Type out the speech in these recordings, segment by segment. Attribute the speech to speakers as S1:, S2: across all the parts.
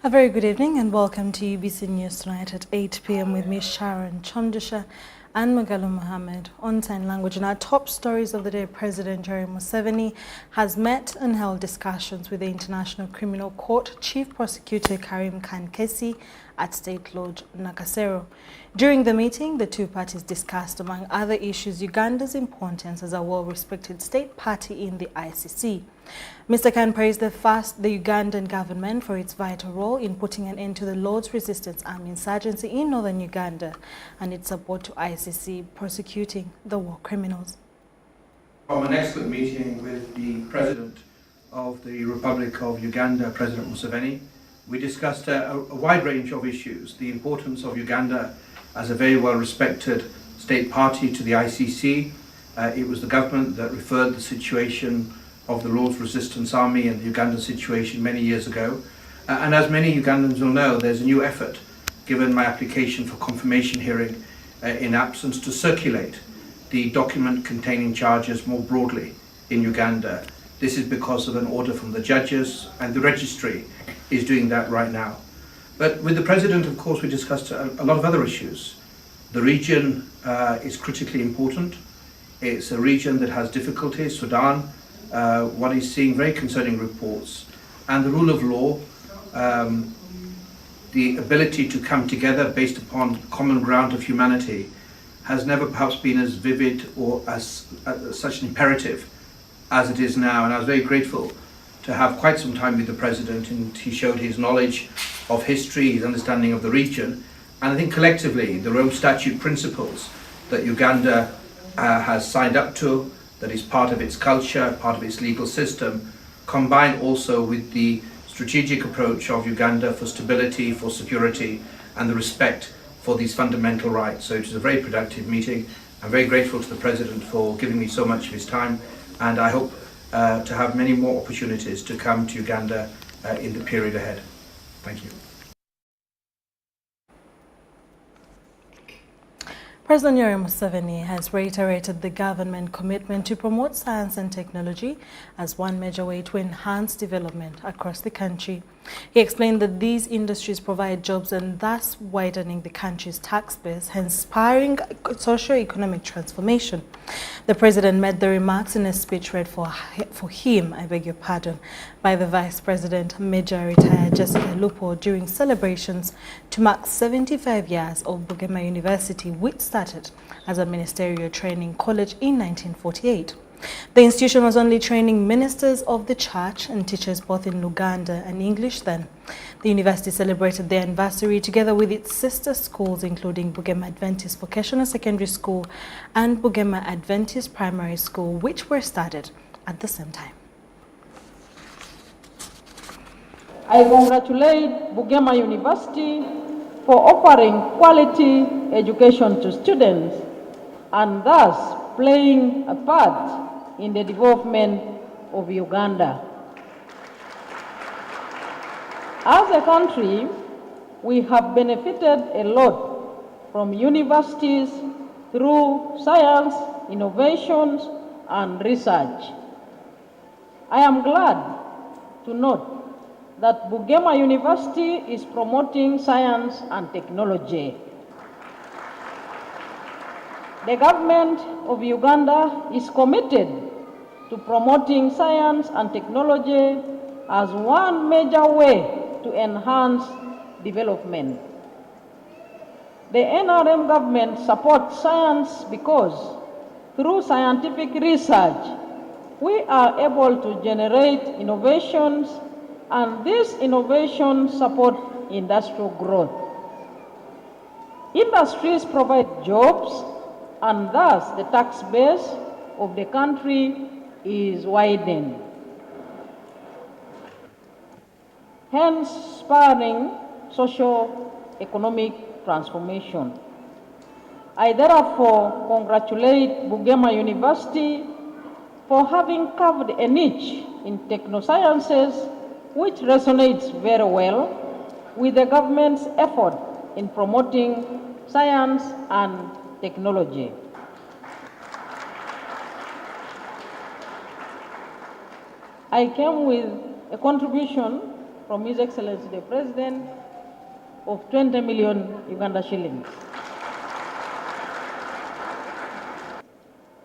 S1: A very good evening and welcome to UBC News tonight at 8 p.m. with me, Sharon Chondusha and Magalu Mohammed. On sign language, in our top stories of the day, President Yoweri Museveni has met and held discussions with the International Criminal Court Chief Prosecutor Karim Khan Kesi at State Lodge, Nakasero. During the meeting, the two parties discussed, among other issues, Uganda's importance as a well-respected state party in the ICC. Mr. Khan praised the Ugandan government for its vital role in putting an end to the Lord's Resistance Army insurgency in northern Uganda and its support to ICC prosecuting the war criminals.
S2: From an excellent meeting with the President of the Republic of Uganda, President Museveni, we discussed a wide range of issues. The importance of Uganda as a very well-respected state party to the ICC. It was the government that referred the situation of the Lord's Resistance Army and the Ugandan situation many years ago. And as many Ugandans will know, there's a new effort, given my application for confirmation hearing in absence, to circulate the document containing charges more broadly in Uganda. This is because of an order from the judges, and the registry is doing that right now. But with the President, of course, we discussed a lot of other issues. The region is critically important. It's a region that has difficulties, Sudan. One is seeing very concerning reports, and the rule of law, the ability to come together based upon common ground of humanity, has never perhaps been as vivid or as such an imperative as it is now. And I was very grateful to have quite some time with the President, and he showed his knowledge of history, his understanding of the region, and I think collectively the Rome Statute principles that Uganda has signed up to, that is part of its culture, part of its legal system, combined also with the strategic approach of Uganda for stability, for security, and the respect for these fundamental rights. So it was a very productive meeting. I'm very grateful to the President for giving me so much of his time, and I hope to have many more opportunities to come to Uganda in the period ahead. Thank you.
S1: President Yoweri Museveni has reiterated the government commitment to promote science and technology as one major way to enhance development across the country. He explained that these industries provide jobs and thus widening the country's tax base, hence spurring socio-economic transformation. The President made the remarks in a speech read for him, by the Vice President, Major Retired Jessica Lupo, during celebrations to mark 75 years of Bugema University, which started as a ministerial training college in 1948. The institution was only training ministers of the church and teachers both in Luganda and English then. The university celebrated their anniversary together with its sister schools, including Bugema Adventist Vocational Secondary School and Bugema Adventist Primary School, which were started at the same time.
S3: I congratulate Bugema University for offering quality education to students and thus playing a part in the development of Uganda. As a country, we have benefited a lot from universities through science, innovations, and research. I am glad to note that Bugema University is promoting science and technology. The government of Uganda is committed to promoting science and technology as one major way to enhance development. The NRM government supports science because through scientific research, we are able to generate innovations, and these innovations support industrial growth. Industries provide jobs, and thus the tax base of the country is widened, hence spurring socio-economic transformation. I therefore congratulate Bugema University for having carved a niche in technosciences, which resonates very well with the government's effort in promoting science and technology. I came with a contribution from His Excellency the President of 20 million Uganda shillings.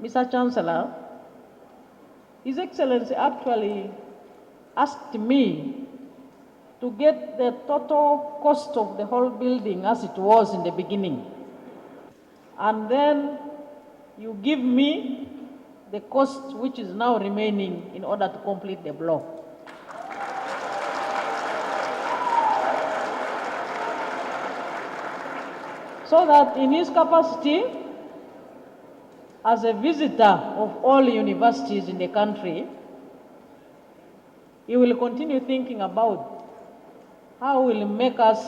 S3: Mr. Chancellor, His Excellency actually asked me to get the total cost of the whole building as it was in the beginning. And then you give me the cost which is now remaining in order to complete the block. So that in his capacity as a visitor of all universities in the country, he will continue thinking about how will make us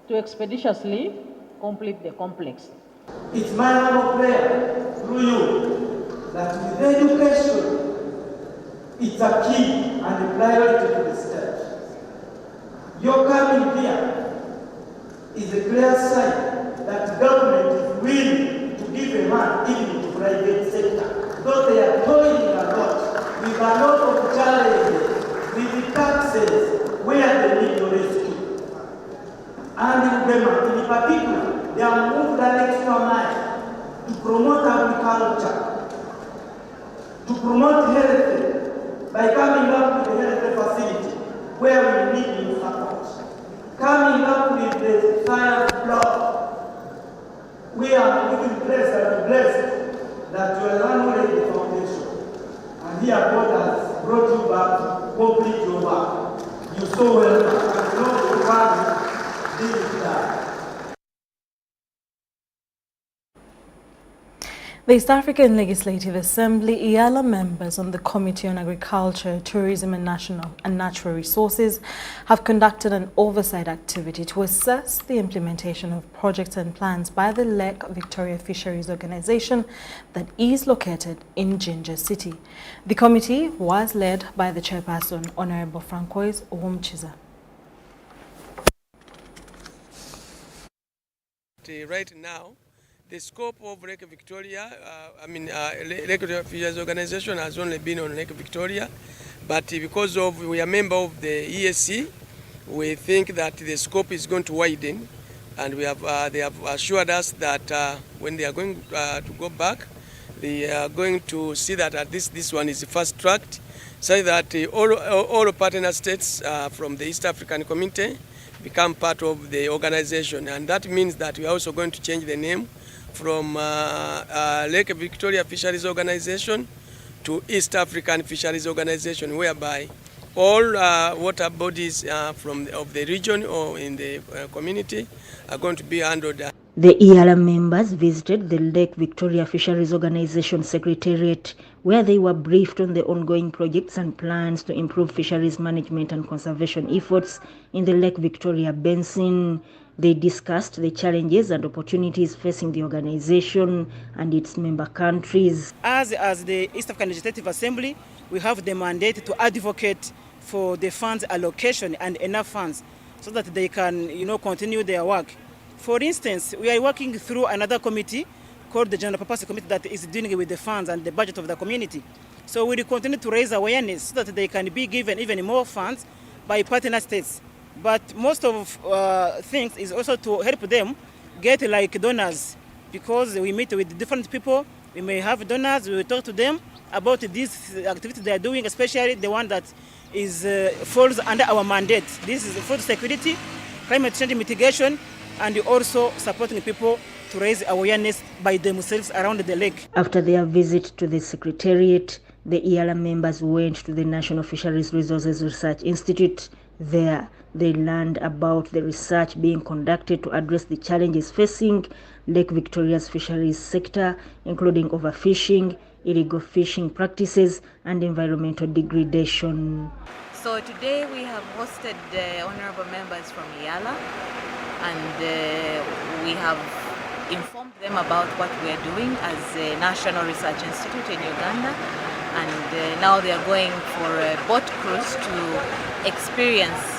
S3: to expeditiously complete the complex.
S4: It's my humble prayer through you that with education, it's a key and a priority to the state. Your coming here is a clear sign that government is willing to give a hand even to private sector. Though they are toiling a lot with a lot of challenges, with the taxes, where they need your rescue. And in Uganda, in particular, they have moved an extra mile to promote agriculture, to promote health by coming up with a health facility where we need your support. Coming up with the science block, we are even blessed that you are already the foundation. And here God has brought you back to complete your work. You so welcome. And know the one this is that.
S1: The East African Legislative Assembly EALA members on the Committee on Agriculture, Tourism and Natural Resources have conducted an oversight activity to assess the implementation of projects and plans by the Lake Victoria Fisheries Organization that is located in Jinja City. The committee was led by the chairperson, Honorable Francois Uwumchiza.
S5: Right now, the scope of Lake Victoria, Lake Victoria Fisheries Organization has only been on Lake Victoria, but because we are a member of the ESC, we think that the scope is going to widen, and they have assured us that when they are going to go back, they are going to see that at least this one is fast tracked, so that all partner states from the East African Community become part of the organization, and that means that we are also going to change the name from Lake Victoria Fisheries Organization to East African Fisheries Organization, whereby all water bodies of the region or in the community are going to be handled.
S6: The EALA members visited the Lake Victoria Fisheries Organization Secretariat, where they were briefed on the ongoing projects and plans to improve fisheries management and conservation efforts in the Lake Victoria Basin. They discussed the challenges and opportunities facing the organization and its member countries.
S7: As the East African Legislative Assembly, we have the mandate to advocate for the funds allocation and enough funds so that they can, continue their work. For instance, we are working through another committee called the General Purpose Committee that is dealing with the funds and the budget of the community. So we will continue to raise awareness so that they can be given even more funds by partner states. But most of things is also to help them get like donors, because we meet with different people. We may have donors, we will talk to them about these activities they are doing, especially the one that is falls under our mandate. This is food security, climate change mitigation, and also supporting people to raise awareness by themselves around the lake.
S6: After their visit to the Secretariat, the EALA members went to the National Fisheries Resources Research Institute. There, they learned about the research being conducted to address the challenges facing Lake Victoria's fisheries sector, including overfishing, illegal fishing practices, and environmental degradation.
S8: So today we have hosted the honorable members from EALA, and we have informed them about what we are doing as a National Research Institute in Uganda, and now they are going for a boat cruise to experience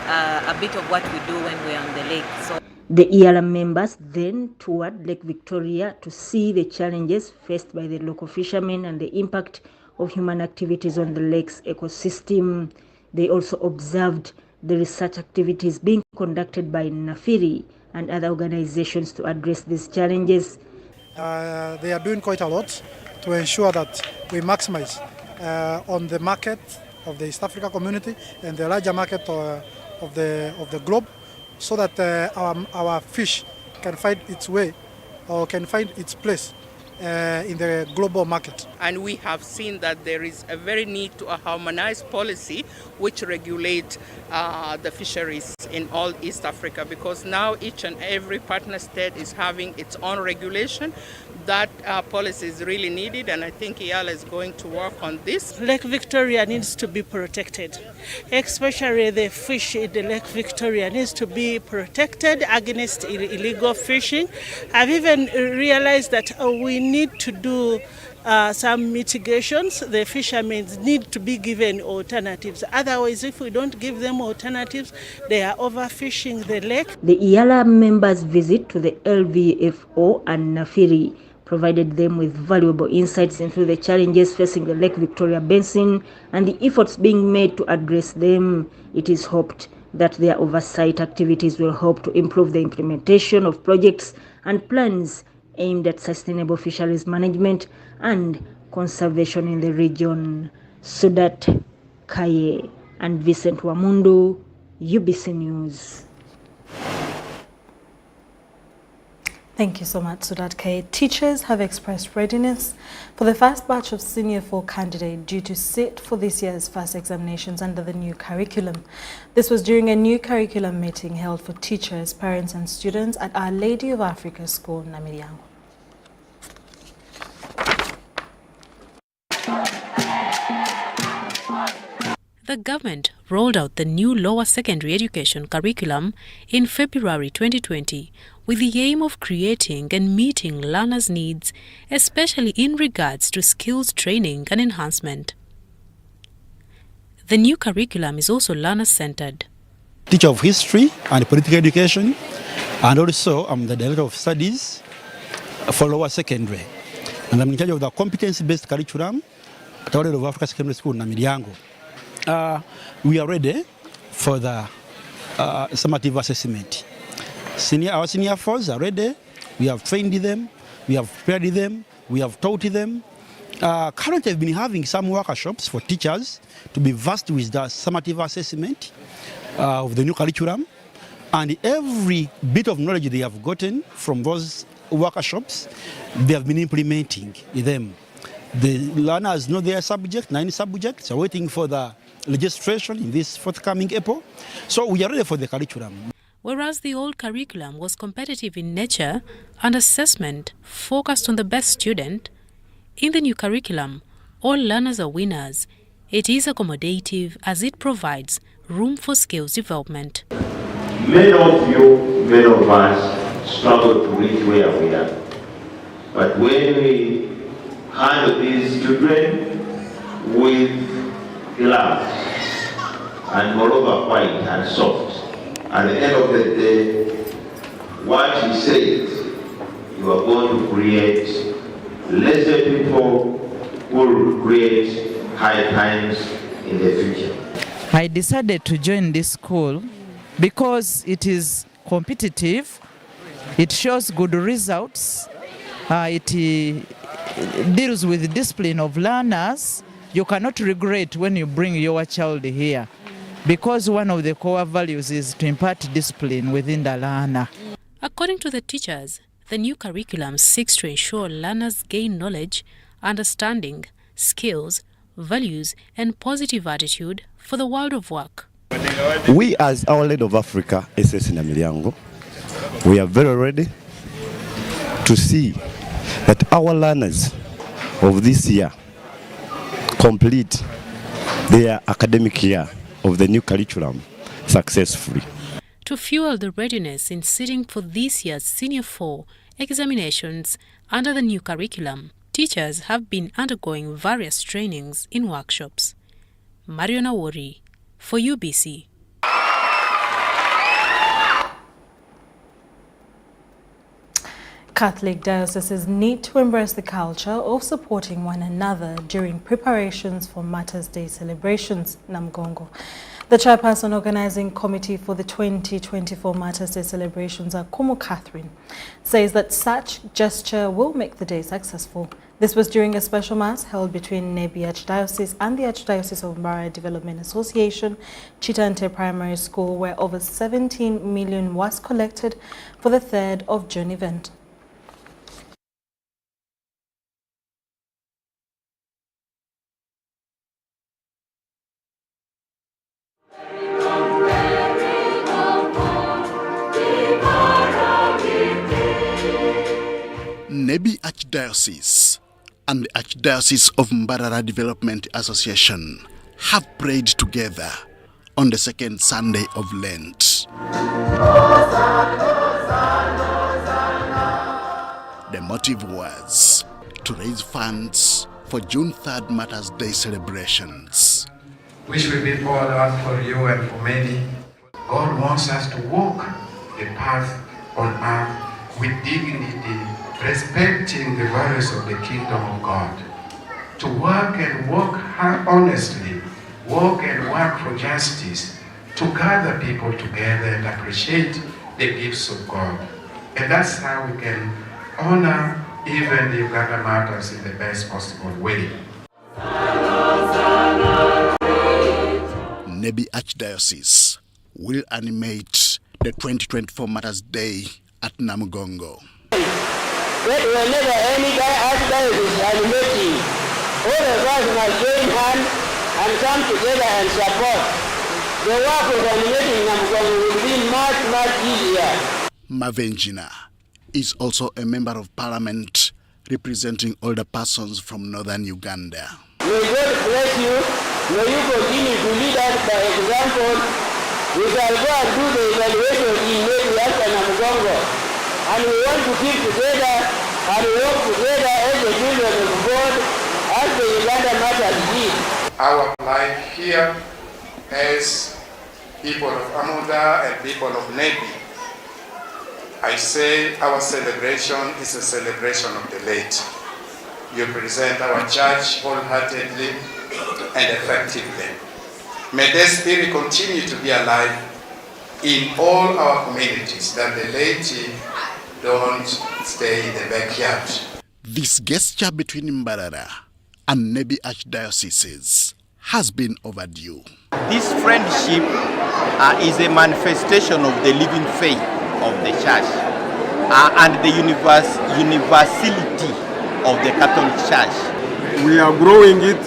S8: a bit of what we do when we are on the lake. So
S6: the EALA members then toured Lake Victoria to see the challenges faced by the local fishermen and the impact of human activities on the lake's ecosystem. They also observed the research activities being conducted by NAFIRI and other organizations to address these challenges.
S9: They are doing quite a lot to ensure that we maximize on the market of the East Africa community and the larger market of the globe, so that our fish can find its way or can find its place in the global market.
S10: And we have seen that there is a very need to a harmonized policy which regulate the fisheries in all East Africa, because now each and every partner state is having its own regulation. That policy is really needed, and I think IALA is going to work on this.
S11: Lake Victoria needs to be protected, especially the fish in the Lake Victoria needs to be protected against illegal fishing. I've even realized that we need to do some mitigations. The fishermen need to be given alternatives. Otherwise, if we don't give them alternatives, they are overfishing the lake.
S6: The IALA members' visit to the LVFO and NAFIRI provided them with valuable insights into the challenges facing the Lake Victoria Basin and the efforts being made to address them. It is hoped that their oversight activities will help to improve the implementation of projects and plans aimed at sustainable fisheries management and conservation in the region. Sudat Kaye and Vincent Wamundu, UBC News.
S1: Thank you so much, Sudat Kaye. Teachers have expressed readiness for the first batch of Senior 4 candidates due to sit for this year's first examinations under the new curriculum. This was during a new curriculum meeting held for teachers, parents and students at Our Lady of Africa School, Namugongo.
S12: The government rolled out the new lower secondary education curriculum in February 2020 with the aim of creating and meeting learners' needs, especially in regards to skills training and enhancement. The new curriculum is also learner-centered.
S13: Teacher of history and political education, and also I'm the director of studies for lower secondary. And I'm in charge of the competency-based curriculum at Our Lady of Africa Secondary School, Namugongo. We are ready for the summative assessment. Our senior fours are ready. We have trained them, we have prepared them, we have taught them. Currently, I've been having some workshops for teachers to be versed with the summative assessment of the new curriculum. And every bit of knowledge they have gotten from those workshops, they have been implementing them. The learners know their subject, 9 subjects, are waiting for the registration in this forthcoming April. So we are ready for the curriculum.
S12: Whereas the old curriculum was competitive in nature and assessment focused on the best student, in the new curriculum, all learners are winners. It is accommodative as it provides room for skills development.
S14: Many of you, many of us struggle to reach where we are. But when we handle these children with gloves and moreover white and soft, at the end of the day, what he says, you are going to create lesser people who will create high times in the future.
S15: I decided to join this school because it is competitive, it shows good results, it deals with the discipline of learners. You cannot regret when you bring your child here, because one of the core values is to impart discipline within the learner.
S12: According to the teachers, the new curriculum seeks to ensure learners gain knowledge, understanding, skills, values, and positive attitude for the world of work.
S16: We as Our Lady of Africa, SS Namugongo, we are very ready to see that our learners of this year complete their academic year of the new curriculum successfully.
S12: To fuel the readiness in sitting for this year's Senior 4 examinations under the new curriculum, teachers have been undergoing various trainings in workshops. Mariona Wori for UBC.
S1: Catholic dioceses need to embrace the culture of supporting one another during preparations for Martyrs' Day celebrations, Namugongo. The chairperson organizing committee for the 2024 Martyrs' Day celebrations, Aqua Catherine, says that such gesture will make the day successful. This was during a special mass held between Nebi Archdiocese and the Archdiocese of Febuary Development Association, Chitante Primary School, where over 17 million was collected for the 3rd of June event.
S17: Nebi Archdiocese and the Archdiocese of Febuary Development Association have prayed together on the second Sunday of Lent. The motive was to raise funds for June 3rd Martyrs' Day celebrations,
S18: which will be poured out for you and for many. God wants us to walk the path on earth with dignity, respecting the values of the kingdom of God. To work and walk honestly, walk and work for justice, to gather people together and appreciate the gifts of God. And that's how we can honor even the Uganda martyrs in the best possible way.
S17: Nebi Archdiocese will animate the 2024 Martyrs' Day at Namugongo.
S19: Whenever any archdiocese is animating, all of us must join hands and come together and support. The work of animating Namugongo will be much, much easier.
S17: Mavenjina is also a member of parliament representing older persons from northern Uganda.
S19: May God bless you. May you continue to lead us by example. We shall go and do the evaluation in Nalia and Namugongo. And we want to keep together and work together as the children of God, as the Uganda matters did.
S18: Our life here as people of Amuda and people of Nebi, I say our celebration is a celebration of the late. You present our church wholeheartedly and effectively. May their spirit continue to be alive in all our communities, that the laity don't stay in the backyard.
S17: This gesture between Mbarara and Nebi Archdioceses has been overdue.
S20: This friendship is a manifestation of the living faith of the church and the universality of the Catholic Church.
S21: We are growing it,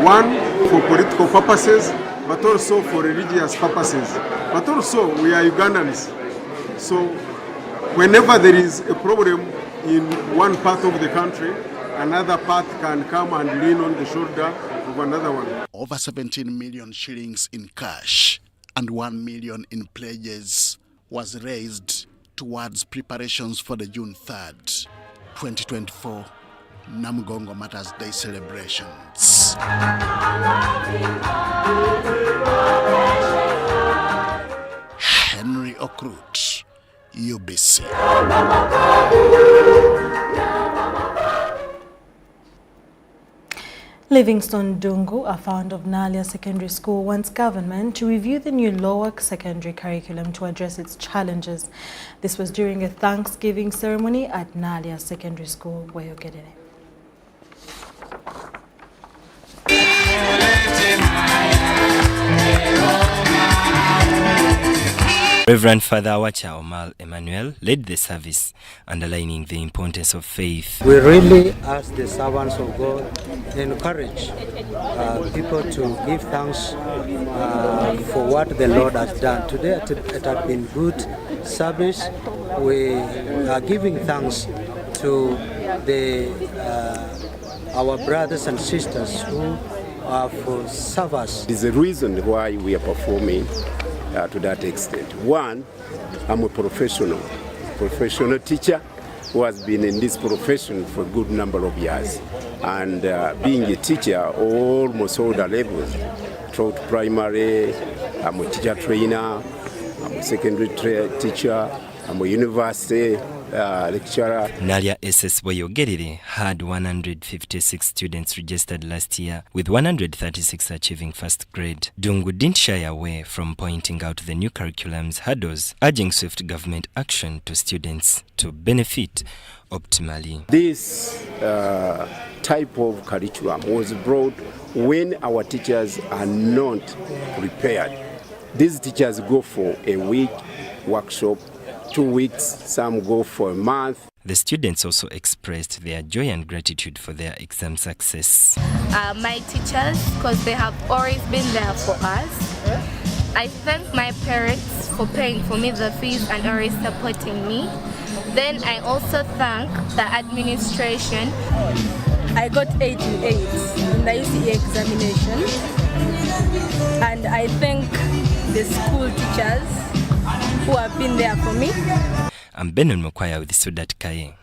S21: one, for political purposes, but also for religious purposes. But also, we are Ugandans. So, whenever there is a problem in one part of the country, another part can come and lean on the shoulder of another one.
S17: Over 17 million shillings in cash and 1 million in pledges was raised towards preparations for the June 3rd, 2024 Namugongo Martyrs' Day celebrations. Henry Okrut, UBC.
S1: Livingstone Dungu, a founder of Nalia Secondary School, wants government to review the new lower secondary curriculum to address its challenges. This was during a Thanksgiving ceremony at Nalia Secondary School, Weyogedere.
S22: Reverend Father Awacha Omal Emmanuel led the service, underlining the importance of faith.
S23: We really ask the servants of God encourage people to give thanks for what the Lord has done. Today it has been good service. We are giving thanks to our brothers and sisters who have served us.
S24: There's a reason why we are performing to that extent. One, I'm a professional teacher who has been in this profession for a good number of years. And being a teacher, almost all the levels, throughout primary, I'm a teacher trainer, I'm a secondary teacher, I'm a university, lecturer.
S22: Nalia SS Boyogerere had 156 students registered last year, with 136 achieving first grade. Dungu didn't shy away from pointing out the new curriculum's hurdles, urging swift government action to students to benefit optimally.
S24: This type of curriculum was brought when our teachers are not prepared. These teachers go for a week workshop, 2 weeks, some go for a month.
S22: The students also expressed their joy and gratitude for their exam success.
S2: My teachers, because they have always been there for us. I thank my parents for paying for me the fees and always supporting me. Then I also thank the administration.
S3: I got 8 in 8 in the UCE examination, and I thank the school teachers who have been there for me.
S22: I'm Benon Mokwaya with Sudat Kaye.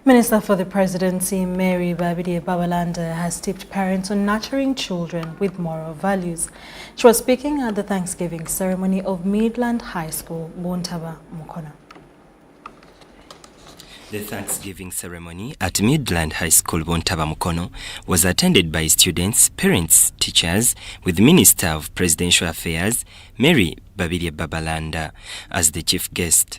S1: Minister for the Presidency, Mary Babalanda, has tipped parents on nurturing children with moral values. She was speaking at the Thanksgiving ceremony of Midland High School, Bontaba, Mukono.
S22: The Thanksgiving ceremony at Midland High School, Bontaba, Mukono, was attended by students, parents, teachers, with Minister of Presidential Affairs, Mary Babalanda, as the chief guest.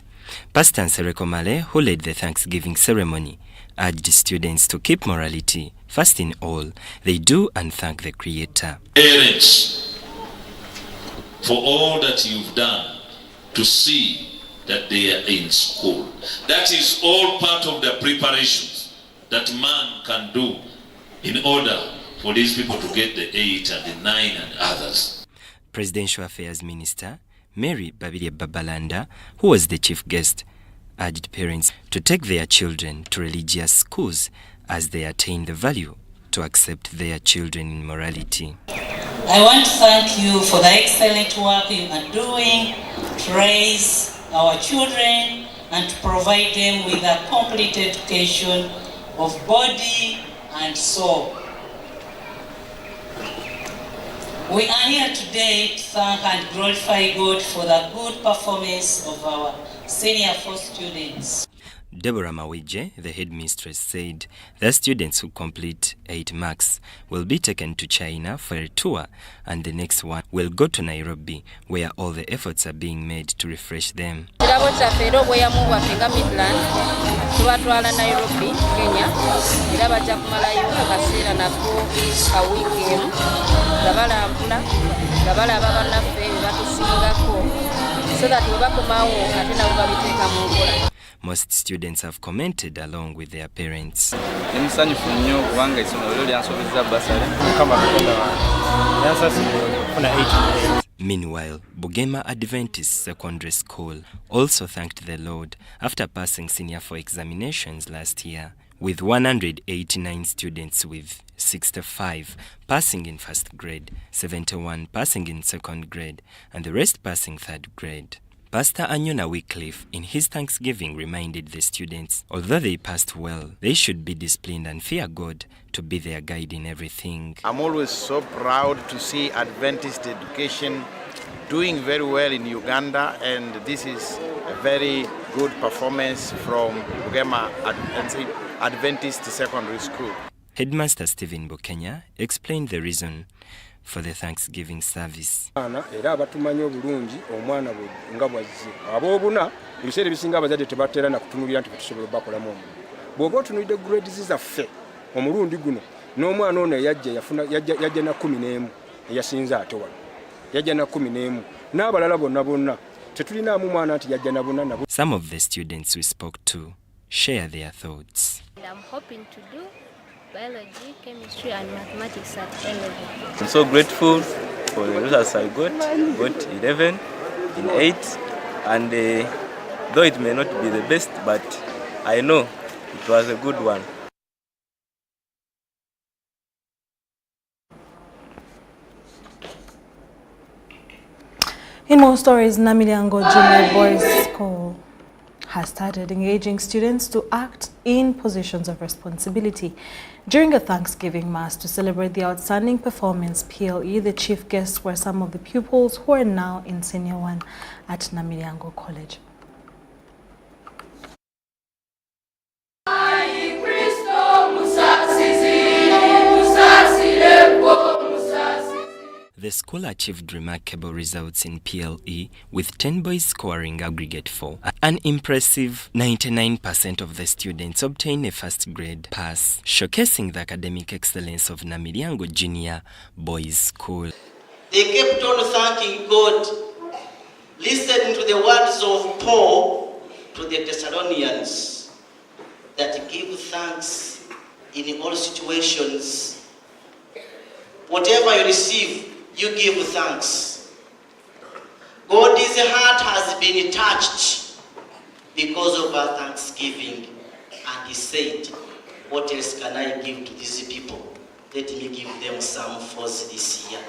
S22: Pastor Nsereko Male, who led the Thanksgiving ceremony, urged students to keep morality first in all they do and thank the Creator.
S4: Parents, for all that you've done to see that they are in school. That is all part of the preparations that man can do in order for these people to get the 8 and the 9 and others.
S22: Presidential Affairs Minister Mary Babalanda, who was the chief guest, urged parents to take their children to religious schools as they attain the value to accept their children in morality.
S5: I want to thank you for the excellent work you are doing to raise our children and to provide them with a complete education of body and soul. We are here today to thank and glorify God for the good performance of our senior 4 students.
S22: Deborah Mawije, the headmistress, said the students who complete 8 marks will be taken to China for a tour, and the next one will go to Nairobi, where all the efforts are being made to refresh them. Most students have commented along with their parents. Meanwhile, Bugema Adventist Secondary School also thanked the Lord after passing Senior 4 examinations last year, with 189 students with 65 passing in first grade, 71 passing in second grade, and the rest passing third grade. Pastor Anyona Wycliffe, in his Thanksgiving, reminded the students, although they passed well, they should be disciplined and fear God to be their guide in everything.
S25: I'm always so proud to see Adventist education doing very well in Uganda, and this is a very good performance from Bugema Adventist Secondary School.
S22: Headmaster Stephen Bokenya explained the reason for the Thanksgiving service.
S26: Era abatumanyi obulungi omwana bwe nga bwazze aboobuna ebiseera ebisinga abazadde tebateera na kutunulira nti tusobola bakolamu omulimu. Bw'oba otunulidde grades zaffe omulundi guno n'omwana ono yajja na 11 eyasinze ate wano yajja na 11 n'abalala bonna tetulinaamu mwana nti yajja na bonna nabo.
S22: Some of the students we spoke to share their thoughts.
S2: I'm hoping to do biology, chemistry, and mathematics at A-level.
S27: I'm so grateful for the results I got 11 in 8, and though it may not be the best, but I know it was a good one.
S1: In more stories, Namugongo Junior Boys School has started engaging students to act in positions of responsibility. During a Thanksgiving Mass to celebrate the outstanding performance PLE, the chief guests were some of the pupils who are now in Senior 1 at Namugongo College.
S22: The school achieved remarkable results in PLE, with 10 boys scoring aggregate 4. An impressive 99% of the students obtained a first grade pass, showcasing the academic excellence of Namugongo Junior Boys School.
S6: They kept on thanking God, listening to the words of Paul to the Thessalonians, that give thanks in all situations. Whatever you receive, you give thanks. God's heart has been touched because of our thanksgiving, and he said, what else can I give to these people? Let me give them some force this year.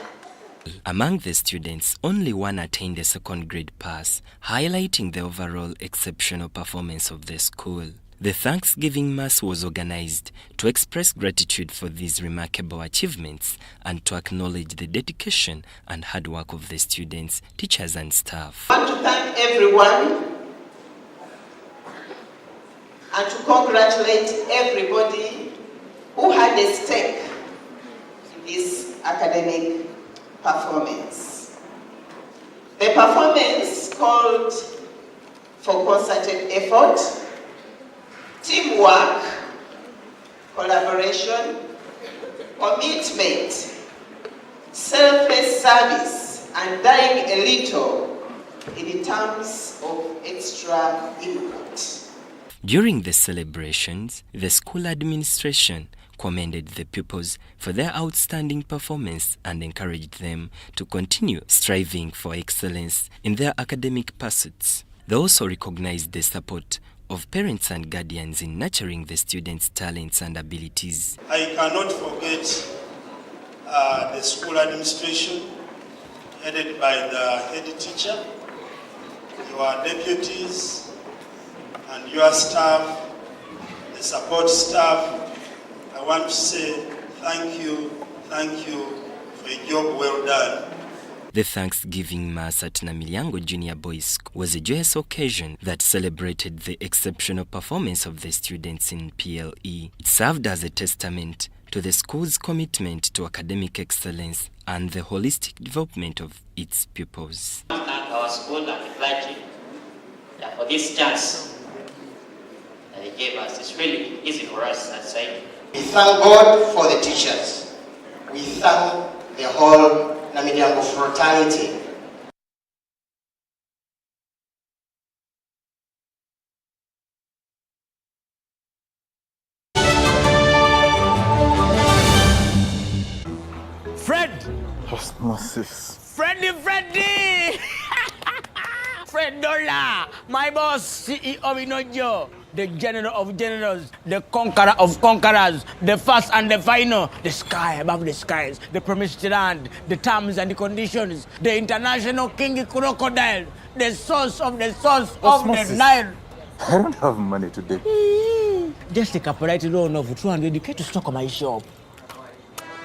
S22: Among the students, only one attained a second grade pass, highlighting the overall exceptional performance of the school. The Thanksgiving Mass was organized to express gratitude for these remarkable achievements and to acknowledge the dedication and hard work of the students, teachers and staff.
S6: I want to thank everyone and to congratulate everybody who had a stake in this academic performance. The performance called for concerted effort, teamwork, collaboration, commitment, selfless service, and dying a little in terms of extra input.
S22: During the celebrations, the school administration commended the pupils for their outstanding performance and encouraged them to continue striving for excellence in their academic pursuits. They also recognized the support of parents and guardians in nurturing the students' talents and abilities.
S7: I cannot forget the school administration, headed by the head teacher, your deputies, and your staff, the support staff. I want to say thank you for a job well done.
S22: The Thanksgiving Mass at Namugongo Junior Boys School was a joyous occasion that celebrated the exceptional performance of the students in PLE. It served as a testament to the school's commitment to academic excellence and the holistic development of its pupils.
S6: I thank our school and the clergy for this chance they gave us. It's really easy for us, I'd say. We thank God for the teachers. We thank the whole Namugongo fraternity.
S8: Fred!
S21: Osmosis.
S8: Freddy! Fred Dollar! My boss, CEO Inojo, the general of generals, the conqueror of conquerors, the first and the final, the sky above the skies, the promised land, the terms and the conditions, the international king crocodile, the source of the Nile.
S21: I don't have money today.
S8: Just take a polite loan of 200k to stock on my shop.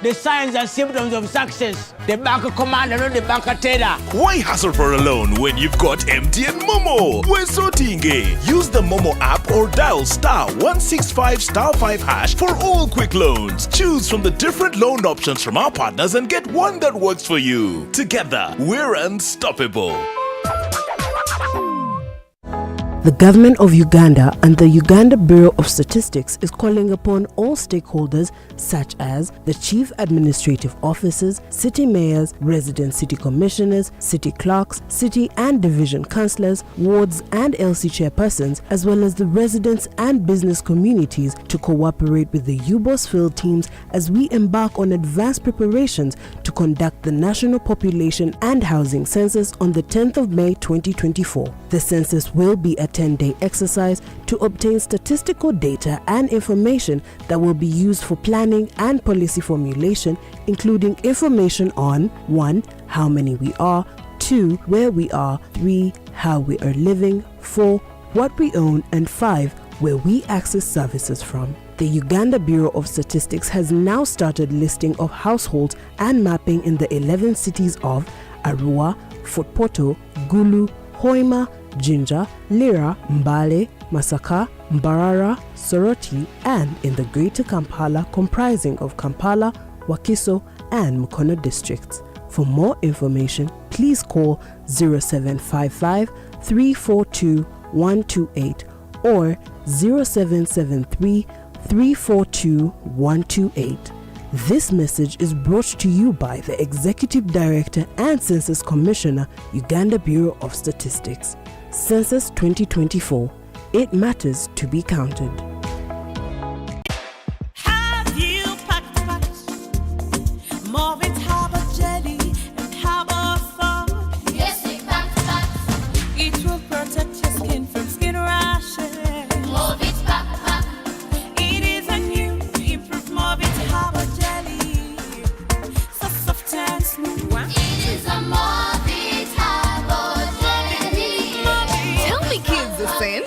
S8: The signs and symptoms of success. The bank commander, not the bank teller.
S9: Why hassle for a loan when you've got MTN Momo? We're sorting it. Use the Momo app or dial *165*5# for all quick loans. Choose from the different loan options from our partners and get one that works for you. Together, we're unstoppable.
S10: The government of Uganda and the Uganda Bureau of Statistics is calling upon all stakeholders such as the chief administrative officers, city mayors, resident city commissioners, city clerks, city and division councillors, wards and LC chairpersons, as well as the residents and business communities to cooperate with the UBOS field teams as we embark on advanced preparations to conduct the National Population and Housing Census on the 10th of May 2024. The census will be a 10-day exercise to obtain statistical data and information that will be used for planning and policy formulation, including information on 1. How many we are, 2. Where we are, 3. How we are living, 4. what we own, and 5, where we access services from. The Uganda Bureau of Statistics has now started listing of households and mapping in the 11 cities of Arua, Fort Portal, Gulu, Hoima, Jinja, Lira, Mbale, Masaka, Mbarara, Soroti, and in the Greater Kampala, comprising of Kampala, Wakiso, and Mukono districts. For more information, please call 0755 342 128 or 0773 342 128. This message is brought to you by the Executive Director and Census Commissioner, Uganda Bureau of Statistics. Census 2024. It matters to be counted.
S11: Have you packed more with Harbour jelly and Harbour foam? Yes, we packed. It will protect your skin from skin rashes. More with pack. It is a new improved more with Harbour jelly. So soft and smooth. It is a more with Harbour jelly.
S12: Tell me, kids, the scent.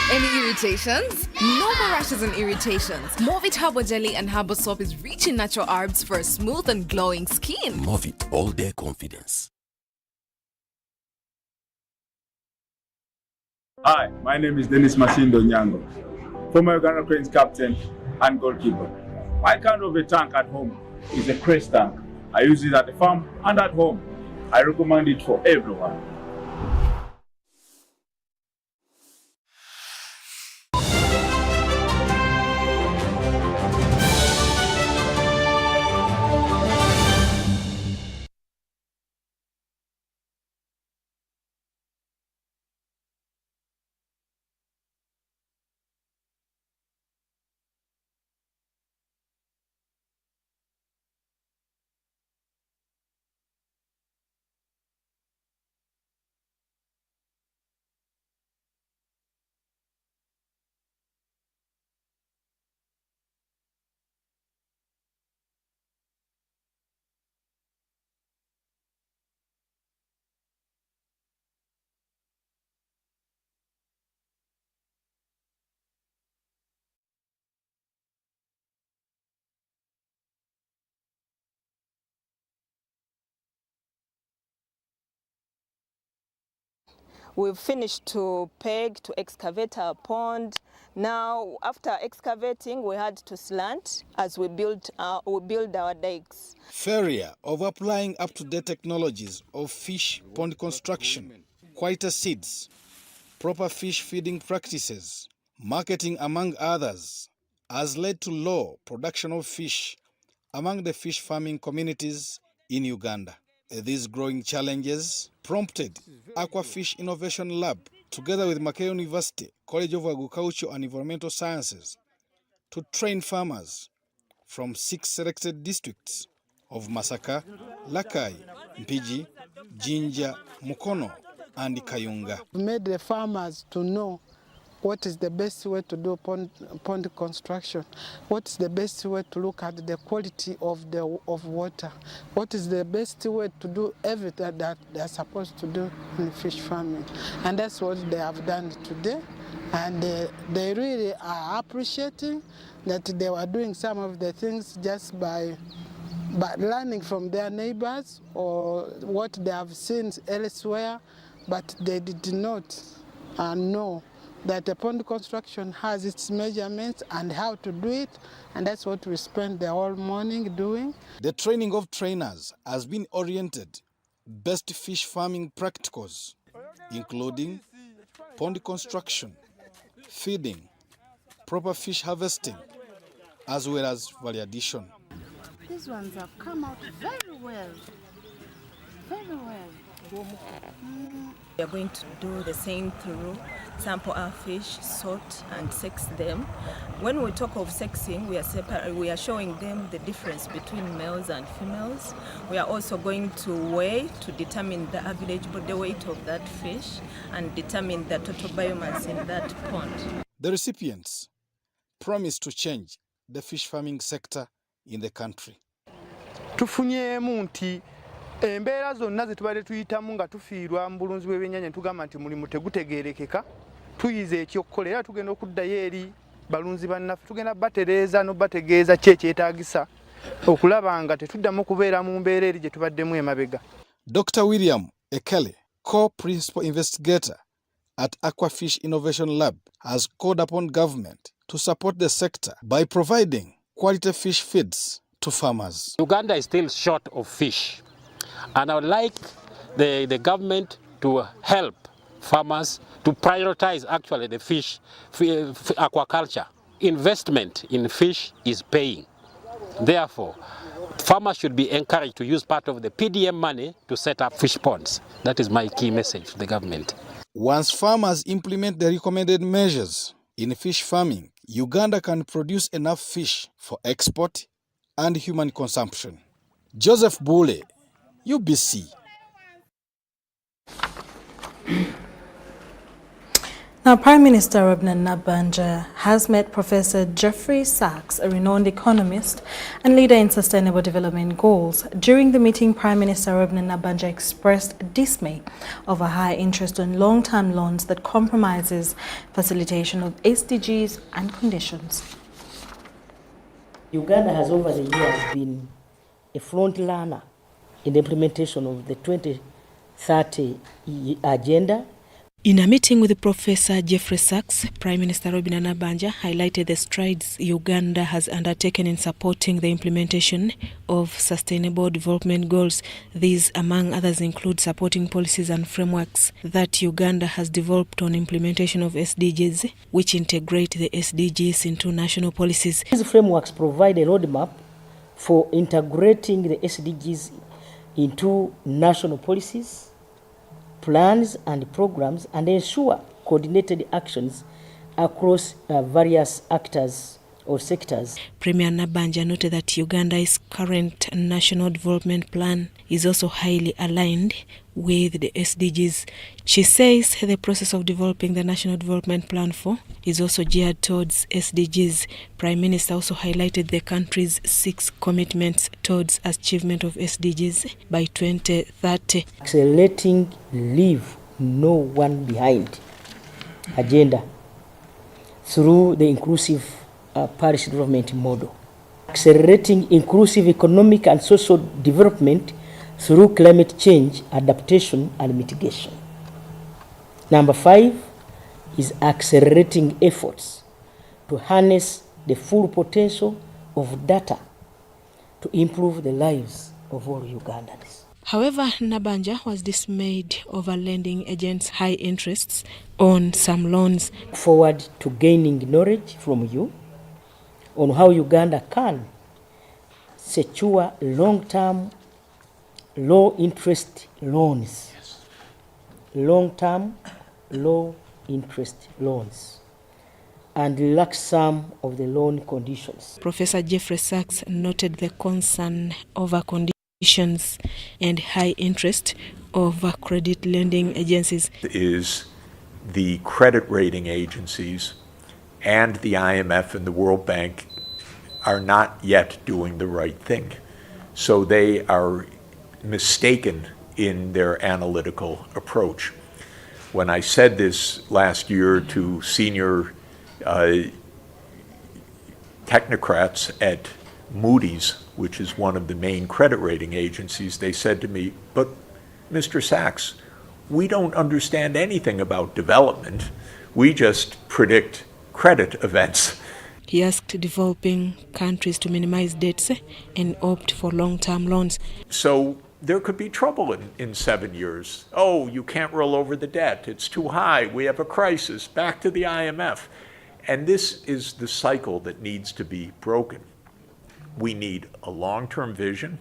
S12: Any irritations? No more rashes and irritations. Movit Herbal Jelly and Herbal Soap is rich in natural herbs for a smooth and glowing skin.
S13: Movit all day confidence.
S14: Hi, my name is Dennis Masindo Nyango, former Uganda Cranes captain and goalkeeper. My kind of a tank at home is a Crest tank. I use it at the farm and at home. I recommend it for everyone.
S3: We've finished to excavate our pond. Now, after excavating, we had to slant as we build our dikes.
S15: Failure of applying up-to-date technologies of fish pond construction, quieter seeds, proper fish feeding practices, marketing among others, has led to low production of fish among the fish farming communities in Uganda. These growing challenges prompted Aqua Fish Innovation Lab, together with Makerere University College of Agriculture and Environmental Sciences, to train farmers from 6 selected districts of Masaka, Lakai, Mpigi, Jinja, Mukono, and Kayunga.
S16: We made the farmers to know what is the best way to do pond construction, what is the best way to look at the quality of water, what is the best way to do everything that they're supposed to do in fish farming. And that's what they have done today. And they really are appreciating that they were doing some of the things just by learning from their neighbors or what they have seen elsewhere, but they did not know that the pond construction has its measurements and how to do it, and that's what we spent the whole morning doing.
S15: The training of trainers has been oriented best fish farming practicals, including pond construction, feeding, proper fish harvesting, as well as value addition.
S19: These ones have come out very well. Very well.
S3: We are going to do the same through sample our fish, sort and sex them. When we talk of sexing, we are showing them the difference between males and females. We are also going to weigh to determine the average body weight of that fish and determine the total biomass in that pond.
S15: The recipients promise to change the fish farming sector in the country.
S26: Tufunyeemu nti embeera zonna ze tubadde tuyitamu nga tufiirwa mu bulunzi bw'ebyennyanja ne tugamba nti mulimu tegutegeerekeka
S4: tuyize ekyokukola era tugenda okuddayo eri balunzi bannaffe tugenda batereeza n'obategeeza ki ekyetaagisa okulaba nga tetuddamu kubeera mu mbeera eri gye tubaddemu emabega.
S15: Dr. William Ekele, co-principal investigator at Aqua Fish Innovation Lab, has called upon government to support the sector by providing quality fish feeds to farmers.
S5: Uganda is still short of fish, and I would like the government to help farmers to prioritize actually the fish aquaculture. Investment in fish is paying. Therefore, farmers should be encouraged to use part of the PDM money to set up fish ponds. That is my key message to the government.
S15: Once farmers implement the recommended measures in fish farming, Uganda can produce enough fish for export and human consumption. Joseph Bule, UBC.
S1: Now, Prime Minister Robert Nabanja has met Professor Jeffrey Sachs, a renowned economist and leader in sustainable development goals. During the meeting, Prime Minister Robert Nabanja expressed dismay over high interest on long-term loans that compromises facilitation of SDGs and conditions.
S17: Uganda has over the years been a front runner in the implementation of the 2030 agenda.
S18: In a meeting with Professor Jeffrey Sachs, Prime Minister Robert Nabanja highlighted the strides Uganda has undertaken in supporting the implementation of sustainable development goals. These, among others, include supporting policies and frameworks that Uganda has developed on implementation of SDGs, which integrate the SDGs into national policies.
S17: These frameworks provide a roadmap for integrating the SDGs into national policies, plans and programs, and ensure coordinated actions across various actors or sectors.
S18: Premier Nabanja noted that Uganda's current National Development Plan is also highly aligned with the SDGs. She says the process of developing the National Development Plan is also geared towards SDGs. Prime Minister also highlighted the country's 6 commitments towards achievement of SDGs by 2030.
S17: Accelerating Leave No One Behind agenda through the inclusive parish development model. Accelerating inclusive economic and social development through climate change adaptation and mitigation. Number 5 is accelerating efforts to harness the full potential of data to improve the lives of all Ugandans.
S18: However, Nabanja was dismayed over lending agents high interests on some loans.
S17: Forward to gaining knowledge from you on how Uganda can secure long-term, low-interest loans. Long-term, low-interest loans and relax some of the loan conditions.
S18: Professor Jeffrey Sachs noted the concern over conditions and high interest of credit lending agencies.
S20: Is the credit rating agencies and the IMF and the World Bank are not yet doing the right thing. So they are mistaken in their analytical approach. When I said this last year to senior technocrats at Moody's, which is one of the main credit rating agencies, they said to me, "But Mr. Sachs, we don't understand anything about development. We just predict credit events."
S18: He asked developing countries to minimize debts and opt for long-term loans.
S20: So there could be trouble in 7 years. Oh, you can't roll over the debt. It's too high. We have a crisis. Back to the IMF. And this is the cycle that needs to be broken. We need a long-term vision,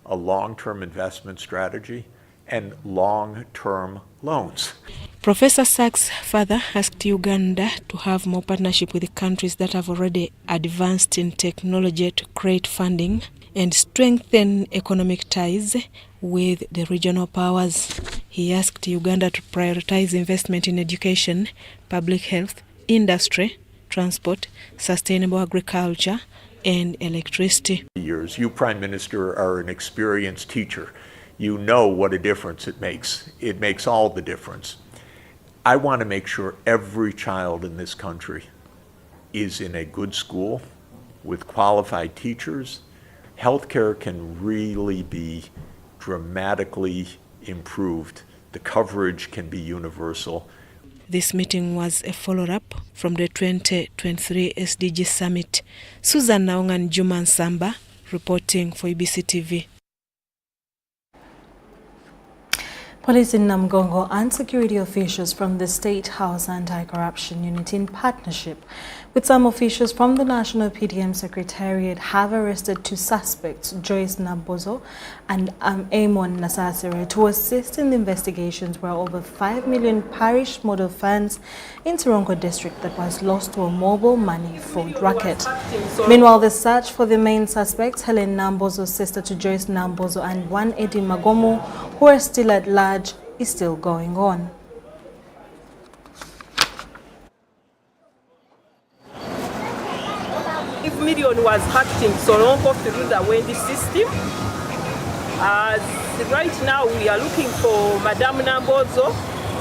S20: a long-term investment strategy, and long-term loans.
S18: Professor Sachs further asked Uganda to have more partnership with the countries that have already advanced in technology to create funding and strengthen economic ties with the regional powers. He asked Uganda to prioritize investment in education, public health, industry, transport, sustainable agriculture, and electricity.
S20: You, Prime Minister, are an experienced teacher. You know what a difference it makes. It makes all the difference. I want to make sure every child in this country is in a good school with qualified teachers. Healthcare can really be dramatically improved. The coverage can be universal.
S18: This meeting was a follow-up from the 2023 SDG Summit. Susan Naongan Juman Samba reporting for EBC TV.
S1: Police in Namugongo and security officials from the State House Anti-Corruption Unit in partnership with some officials from the National PDM Secretariat have arrested 2 suspects, Joyce Nambozo and Amon Nasasere, to assist in the investigations where over 5 million parish model funds in Torongo district that was lost to a mobile money fraud racket. Meanwhile, the search for the main suspects, Helen Nambozo's sister to Joyce Nambozo and one Eddie Magomo, who are still at large, is still going on.
S2: 5 million was hacked in Torongo through the Wendy system. Right now we are looking for Madame Nambozo.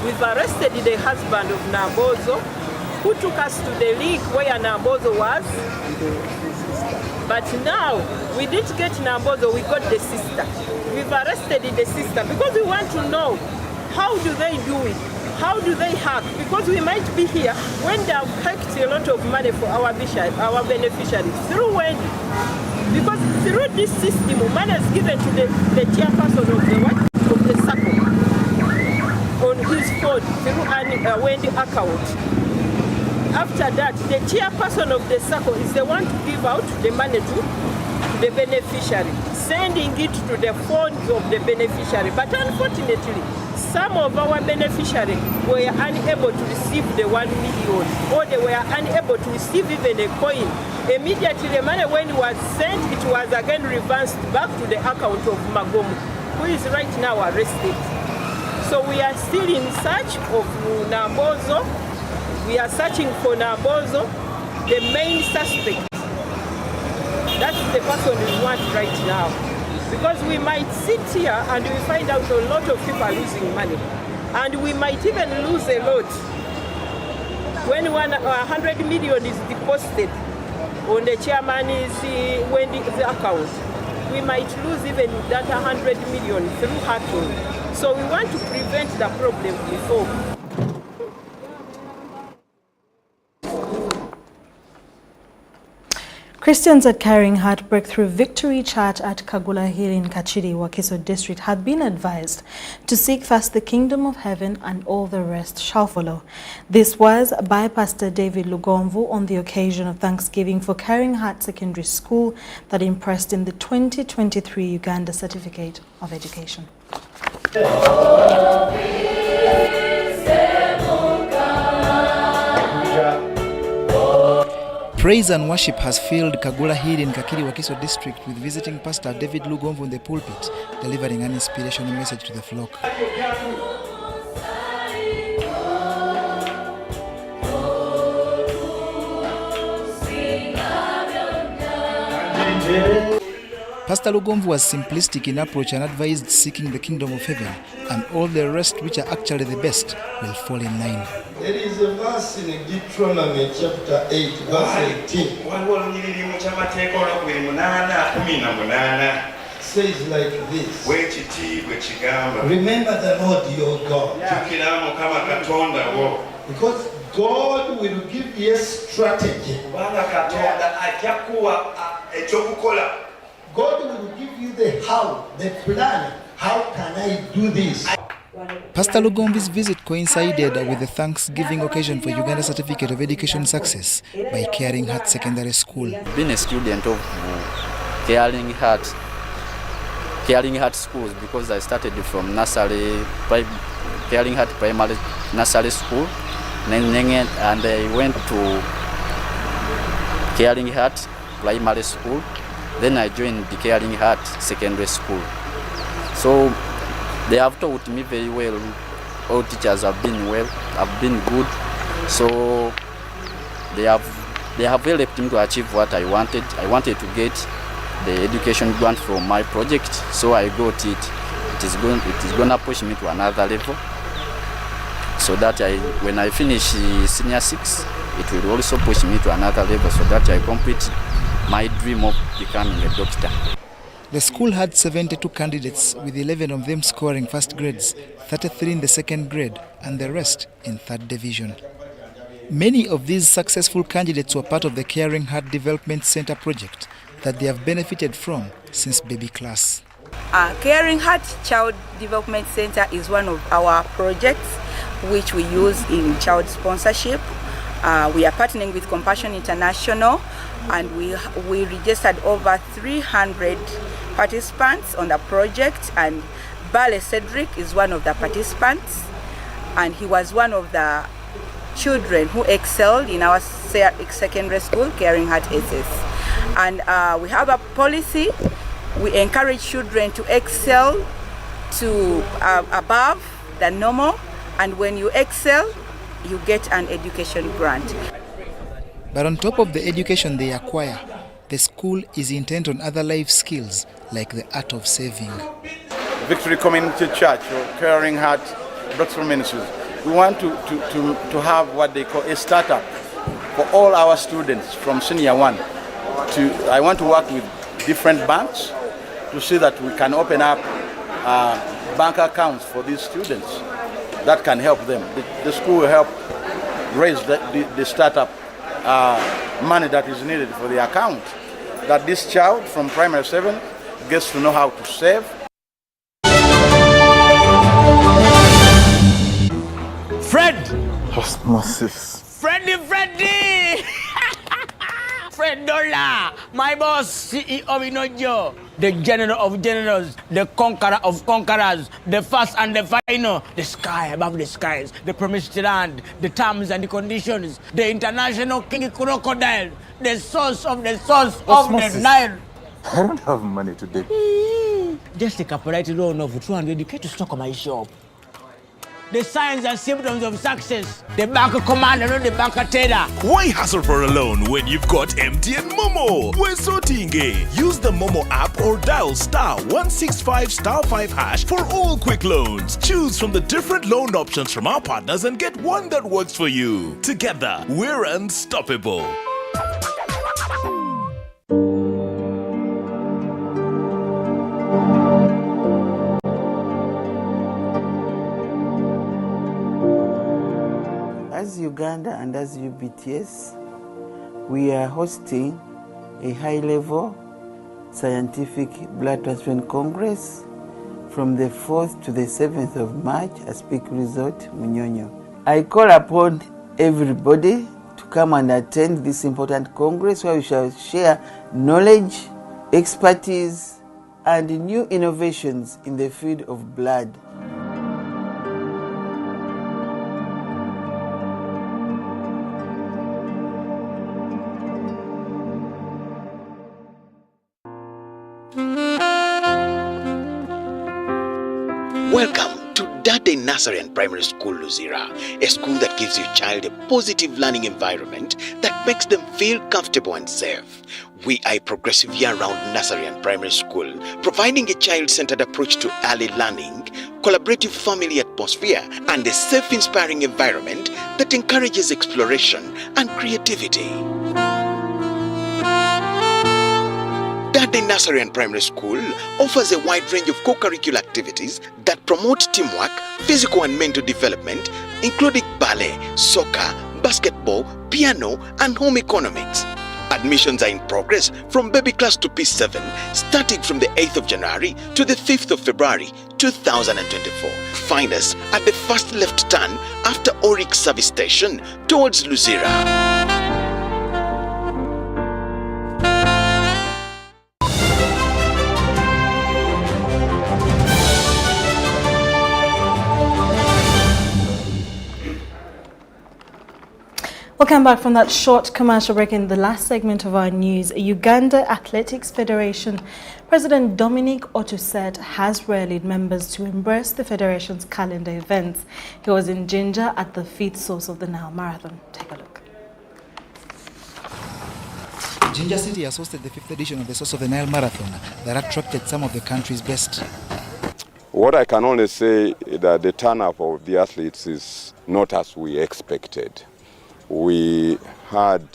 S2: We've arrested the husband of Nambozo, who took us to the league where Nambozo was. But now we didn't get Nambozo, we got the sister. We've arrested the sister because we want to know how do they do it? How do they hack? Because we might be here when they have hacked a lot of money for our beneficiaries through Wendy. Because through this system, money is given to the chairperson of the circle on his phone through a Wendy account. After that, the chairperson of the circle is the one to give out the money to the beneficiary, sending it to the phones of the beneficiary. But unfortunately, some of our beneficiaries were unable to receive the 1 million, or they were unable to receive even a coin. Immediately, the money when it was sent, it was again reversed back to the account of Magomu, who is right now arrested. So we are still in search of Nambozo. We are searching for Nambozo, the main suspect. That's the person we want right now. Because we might sit here and we find out a lot of people are losing money. And we might even lose a lot. When 100 million is deposited on the chairman's account, we might lose even that 100 million through hacking. So we want to prevent the problem before.
S1: Christians at Carrying Heart Breakthrough Victory Church at Kagula Hill in Kachiri, Wakiso District have been advised to seek first the kingdom of heaven and all the rest shall follow. This was by Pastor David Lugomvu on the occasion of Thanksgiving for Carrying Heart Secondary School that impressed in the 2023 Uganda Certificate of Education.
S7: Praise and worship has filled Kagula Hill in Kakiri Wakiso District with visiting Pastor David Lugomvu in the pulpit, delivering an inspirational message to the flock. Pastor Lugomvu was simplistic in approach and advised seeking the kingdom of heaven, and all the rest, which are actually the best, will fall in line.
S22: There is a verse in Deuteronomy chapter 8, verse 18. Says like this. Remember the Lord your God. Because God will give you a strategy. God will give you the how, the plan. How can I do this?
S7: Pastor Lugomvu's visit coincided with the Thanksgiving occasion for Uganda Certificate of Education Success by Caring Heart Secondary School.
S23: Been a student of Caring Heart schools because I started from nursery, Caring Heart Primary Nursery School, and I went to Caring Heart Primary School. Then I joined the Caring Heart Secondary School. So they have taught me very well. All teachers have been well, have been good. So they have helped me to achieve what I wanted. I wanted to get the education grant from my project, so I got it. It is going to push me to another level. so that when I finish senior 6, it will also push me to another level so that I complete my dream of becoming a doctor.
S7: The school had 72 candidates, with 11 of them scoring first grades, 33 in the second grade, and the rest in third division. Many of these successful candidates were part of the Caring Heart Development Center project that they have benefited from since baby class.
S6: Caring Heart Child Development Center is one of our projects which we use in child sponsorship. We are partnering with Compassion International, and we registered over 300 participants on the project, and Bale Cedric is one of the participants, and he was one of the children who excelled in our secondary school, Caring Heart SS. And we have a policy. We encourage children to excel to above the normal, and when you excel, you get an education grant.
S7: But on top of the education they acquire, the school is intent on other life skills like the art of saving.
S8: Victory Community Church or Caring Heart Breakthrough Ministries, we want to have what they call a startup for all our students from senior 1. I want to work with different banks to see that we can open up bank accounts for these students that can help them. The school will help raise the startup money that is needed for the account, that this child from primary 7 gets to know how to save.
S9: Fred!
S8: Osmosis.
S9: Freddy! Fred Dollar, my boss, CEO Inojo, the general of generals, the conqueror of conquerors, the first and the final, the sky above the skies, the promised land, the terms and the conditions, the international king crocodile, the source of the Nile.
S8: I don't have money today.
S9: Just take a polite loan of 200k to stock my shop. The signs and symptoms of success. The bank commander, not the bank teller.
S21: Why hassle for a loan when you've got MTN Momo? We're sorting. Use the Momo app or dial *165*5# for all quick loans. Choose from the different loan options from our partners and get one that works for you. Together, we're unstoppable.
S24: As Uganda and as UBTS, we are hosting a high-level scientific blood transplant congress from the 4th to the 7th of March at Peak Resort, Munyonyo. I call upon everybody to come and attend this important congress where we shall share knowledge, expertise, and new innovations in the field of blood.
S25: Welcome to Dade Nursery Primary School, Luzira, a school that gives your child a positive learning environment that makes them feel comfortable and safe. We are a progressive year-round nursery and primary school, providing a child-centered approach to early learning, collaborative family atmosphere, and a safe, inspiring environment that encourages exploration and creativity. Dade Nursery and Primary School offers a wide range of co-curricular activities that promote teamwork, physical and mental development, including ballet, soccer, basketball, piano, and home economics. Admissions are in progress from baby class to P7, starting from the 8th of January to the 5th of February 2024. Find us at the first left turn after Oryx Service Station towards Luzira.
S1: Welcome back from that short commercial break. In the last segment of our news, Uganda Athletics Federation President Dominic Otuset has rallied members to embrace the federation's calendar events. He was in Jinja at the 5th Source of the Nile Marathon. Take a look.
S7: Jinja City has hosted the 5th edition of the Source of the Nile Marathon that attracted some of the country's best.
S10: What I can only say is that the turnout of the athletes is not as we expected. We had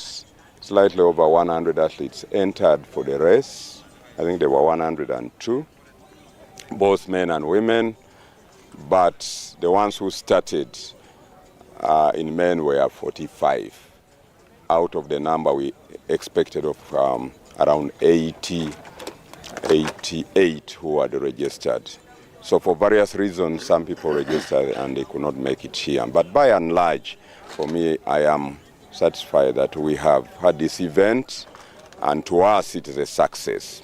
S10: slightly over 100 athletes entered for the race. I think there were 102, both men and women, but the ones who started in men were 45 out of the number we expected of around 88 who had registered. So for various reasons, some people registered and they could not make it here. But by and large, for me, I am satisfied that we have had this event, and to us it is a success.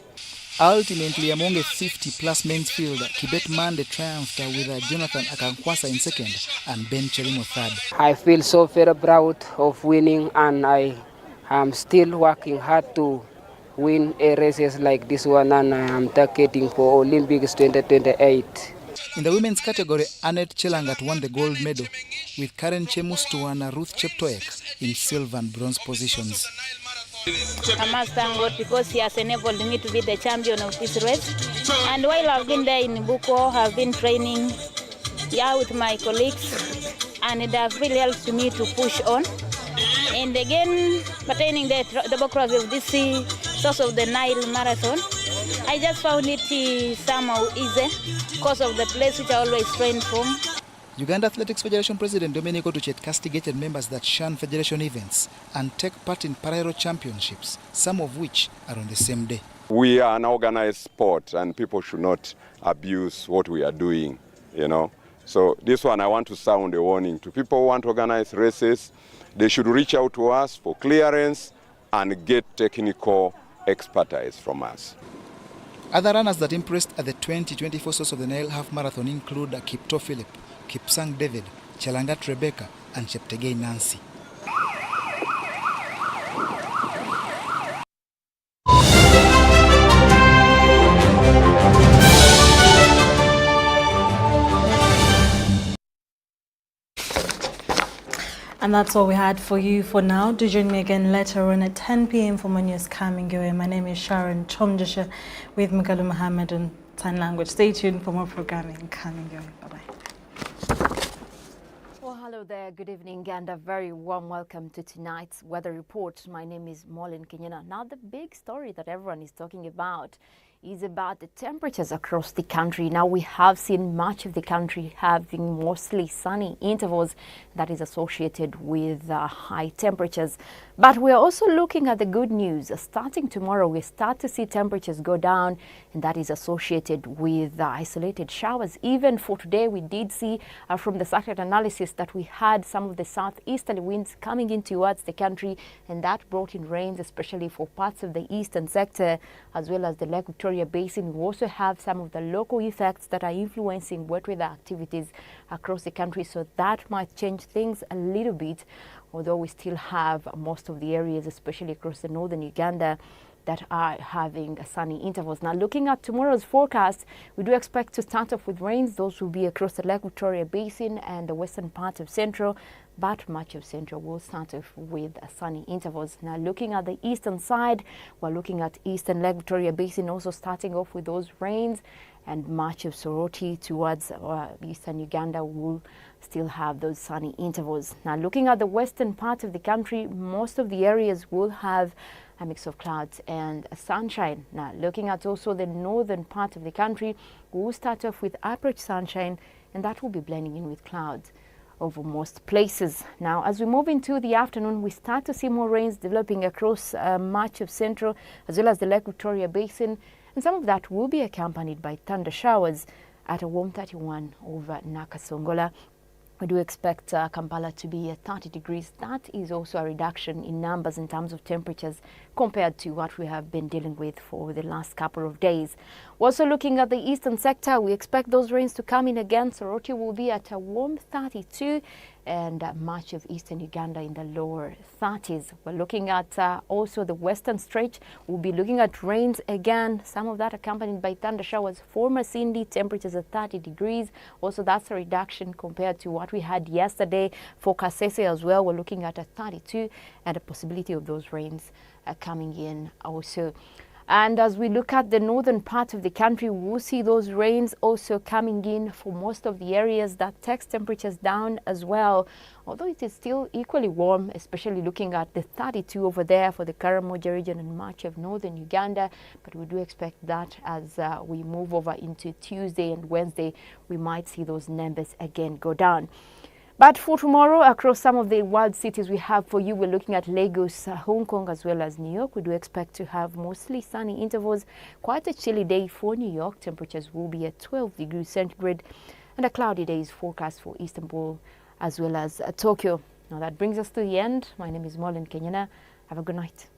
S7: Ultimately, among a 50-plus men's field, Kibet Mande triumphed with Jonathan Akankwasa in second and Ben Cherimo third.
S11: I feel so very proud of winning, and I am still working hard to win a races like this one, and I am targeting for Olympics 2028.
S7: In the women's category, Annette Chelangat won the gold medal, with Karen Chemustu and Ruth Cheptoek in silver and bronze positions.
S12: I must thank God because He has enabled me to be the champion of this race. And while I've been there in Buko, I've been training here with my colleagues, and it has really helped me to push on. And again, pertaining the double cross of this source of the Nile marathon, I just found it somehow easy because of the place which I always trained from.
S7: Uganda Athletics Federation President Domenico Tuchet castigated members that shun federation events and take part in parallel championships, some of which are on the same day.
S10: We are an organized sport and people should not abuse what we are doing, you know. So this one I want to sound a warning to people who want to organize races. They should reach out to us for clearance and get technical expertise from us.
S7: Other runners that impressed at the 2024 Source of the Nile Half Marathon include Kipto Philip, Kipsang David, Chelangat Rebecca, and Cheptegei Nancy.
S1: And that's all we had for you for now. Do join me again later on at 10 p.m. for more news coming your way. My name is Sharon Chomjasha with Mugalu Mohammed on Sign Language. Stay tuned for more programming coming your way. Bye-bye.
S13: Well, hello there. Good evening and a very warm welcome to tonight's weather report. My name is Molin Kenyana. Now, the big story that everyone is talking about is about the temperatures across the country. Now, we have seen much of the country having mostly sunny intervals that is associated with high temperatures. But we're also looking at the good news. Starting tomorrow, we start to see temperatures go down, and that is associated with isolated showers. Even for today, we did see from the satellite analysis that we had some of the southeasterly winds coming in towards the country, and that brought in rains, especially for parts of the eastern sector, as well as the Lake Victoria Basin. We also have some of the local effects that are influencing wet weather activities across the country, so that might change things a little bit, although we still have most of the areas, especially across the northern Uganda, that are having sunny intervals. Now, looking at tomorrow's forecast, we do expect to start off with rains. Those will be across the Lake Victoria Basin and the western part of Central, but much of Central will start off with sunny intervals. Now, looking at the eastern side, we're looking at eastern Lake Victoria Basin also starting off with those rains, and much of Soroti towards eastern Uganda will still have those sunny intervals. Now, looking at the western part of the country, most of the areas will have a mix of clouds and sunshine. Now, looking at also the northern part of the country, we'll start off with average sunshine, and that will be blending in with clouds over most places. Now, as we move into the afternoon, we start to see more rains developing across much of Central, as well as the Lake Victoria Basin, and some of that will be accompanied by thunder showers at a warm 31 over Nakasongola. We do expect Kampala to be at 30 degrees. That is also a reduction in numbers in terms of temperatures compared to what we have been dealing with for the last couple of days. We're also looking at the eastern sector. We expect those rains to come in again. Soroti will be at a warm 32, and much of eastern Uganda in the lower 30s. We're looking at also the western stretch. We'll be looking at rains again, some of that accompanied by thunder showers. For Masindi, temperatures at 30 degrees. Also, that's a reduction compared to what we had yesterday. For Kasese as well, we're looking at a 32 and a possibility of those rains coming in also. And as we look at the northern part of the country, we'll see those rains also coming in for most of the areas. That takes temperatures down as well, although it is still equally warm, especially looking at the 32 over there for the Karamoja region and much of northern Uganda. But we do expect that as we move over into Tuesday and Wednesday, we might see those numbers again go down. But for tomorrow, across some of the world cities we have for you, we're looking at Lagos, Hong Kong, as well as New York. We do expect to have mostly sunny intervals. Quite a chilly day for New York. Temperatures will be at 12 degrees centigrade. And a cloudy day is forecast for Istanbul, as well as Tokyo. Now that brings us to the end. My name is Molin Kenyana. Have a good night.